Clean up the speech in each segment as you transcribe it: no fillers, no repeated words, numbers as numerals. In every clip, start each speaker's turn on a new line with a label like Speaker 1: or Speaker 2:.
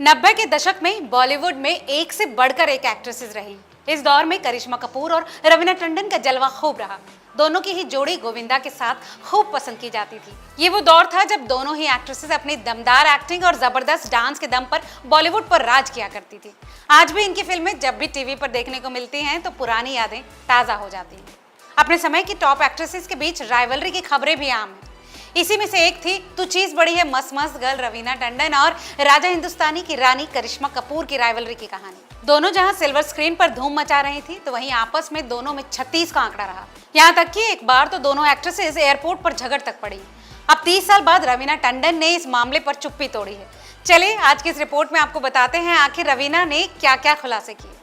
Speaker 1: 90 के दशक में बॉलीवुड में एक से बढ़कर एक एक्ट्रेसेस रही। इस दौर में करिश्मा कपूर और रवीना टंडन का जलवा खूब रहा। दोनों की ही जोड़ी गोविंदा के साथ खूब पसंद की जाती थी। ये वो दौर था जब दोनों ही एक्ट्रेसेस अपनी दमदार एक्टिंग और जबरदस्त डांस के दम पर बॉलीवुड पर राज किया करती थी। आज भी इनकी फिल्में जब भी टीवी पर देखने को मिलती हैं तो पुरानी यादें ताज़ा हो जाती हैं। अपने समय की टॉप एक्ट्रेसेस के बीच राइवलरी की खबरें भी आम हैं। इसी में से एक थी तू चीज बड़ी है मस्त मस्त गर्ल रवीना टंडन और राजा हिंदुस्तानी की रानी करिश्मा कपूर की राइवलरी की कहानी। दोनों जहां सिल्वर स्क्रीन पर धूम मचा रही थी तो वहीं आपस में दोनों में 36 का आंकड़ा रहा। यहां तक कि एक बार तो दोनों एक्ट्रेसेस एयरपोर्ट पर झगड़ तक पड़ी। अब 30 साल बाद रवीना टंडन ने इस मामले पर चुप्पी तोड़ी है। चलिए आज की इस रिपोर्ट में आपको बताते हैं आखिर रवीना ने क्या क्या खुलासे किए।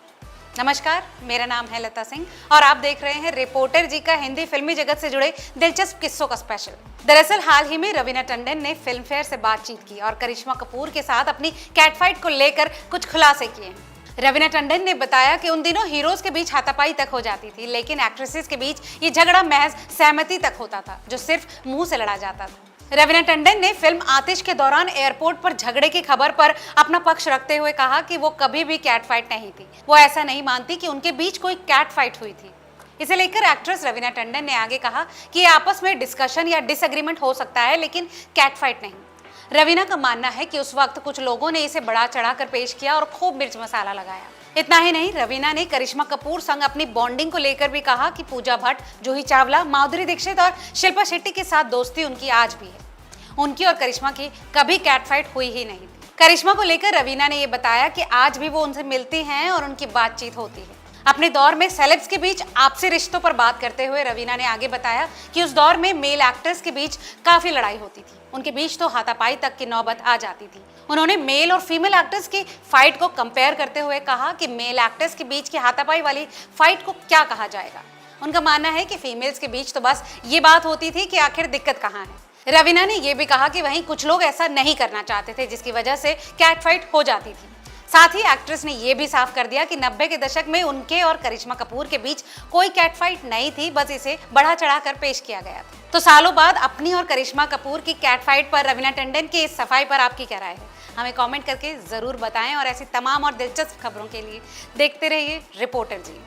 Speaker 1: नमस्कार, मेरा नाम है लता सिंह और आप देख रहे हैं रिपोर्टर जी का हिंदी फिल्मी जगत से जुड़े दिलचस्प किस्सों का स्पेशल। दरअसल हाल ही में रवीना टंडन ने फिल्म फेयर से बातचीत की और करिश्मा कपूर के साथ अपनी कैट फाइट को लेकर कुछ खुलासे किए हैं। रवीना टंडन ने बताया कि उन दिनों हीरोज के बीच हाथापाई तक हो जाती थी, लेकिन एक्ट्रेसेस के बीच ये झगड़ा महज सहमति तक होता था, जो सिर्फ मुंह से लड़ा जाता था। रवीना टंडन ने फिल्म आतिश के दौरान एयरपोर्ट पर झगड़े की खबर पर अपना पक्ष रखते हुए कहा कि वो कभी भी कैट फाइट नहीं थी। वो ऐसा नहीं मानती कि उनके बीच कोई कैट फाइट हुई थी। इसे लेकर एक्ट्रेस रवीना टंडन ने आगे कहा कि आपस में डिस्कशन या डिसएग्रीमेंट हो सकता है, लेकिन कैट फाइट नहीं। रवीना का मानना है कि उस वक्त कुछ लोगों ने इसे बढ़ा चढ़ाकर पेश किया और खूब मिर्च मसाला लगाया। इतना ही नहीं, रवीना ने करिश्मा कपूर संग अपनी बॉन्डिंग को लेकर भी कहा कि पूजा भट्ट, जूही चावला, माधुरी दीक्षित और शिल्पा शेट्टी के साथ दोस्ती उनकी आज भी है। उनकी और करिश्मा की कभी कैट फाइट हुई ही नहीं थी। करिश्मा को लेकर रवीना ने ये बताया कि आज भी वो उनसे मिलती हैं और उनकी बातचीत होती है। अपने दौर में सेलेब्स के बीच आपसी रिश्तों पर बात करते हुए रवीना ने आगे बताया कि उस दौर में मेल एक्टर्स के बीच काफी लड़ाई होती थी। उनके बीच तो हाथापाई तक की नौबत आ जाती थी। उन्होंने मेल और फीमेल एक्टर्स की फाइट को कंपेयर करते हुए कहा कि मेल एक्टर्स के बीच की हाथापाई वाली फाइट को क्या कहा जाएगा। उनका मानना है कि फीमेल्स के बीच तो बस ये बात होती थी कि आखिर दिक्कत कहाँ है। रवीना ने यह भी कहा कि वहीं कुछ लोग ऐसा नहीं करना चाहते थे, जिसकी वजह से कैट फाइट हो जाती थी। साथ ही एक्ट्रेस ने यह भी साफ कर दिया कि 90 के दशक में उनके और करिश्मा कपूर के बीच कोई कैट फाइट नहीं थी, बस इसे बढ़ा चढ़ाकर पेश किया गया था। तो सालों बाद अपनी और करिश्मा कपूर की कैट फाइट पर रवीना टंडन की इस सफाई पर आपकी क्या राय है? हमें कमेंट करके जरूर बताएं और ऐसी तमाम और दिलचस्प खबरों के लिए देखते रहिए रिपोर्टर जी।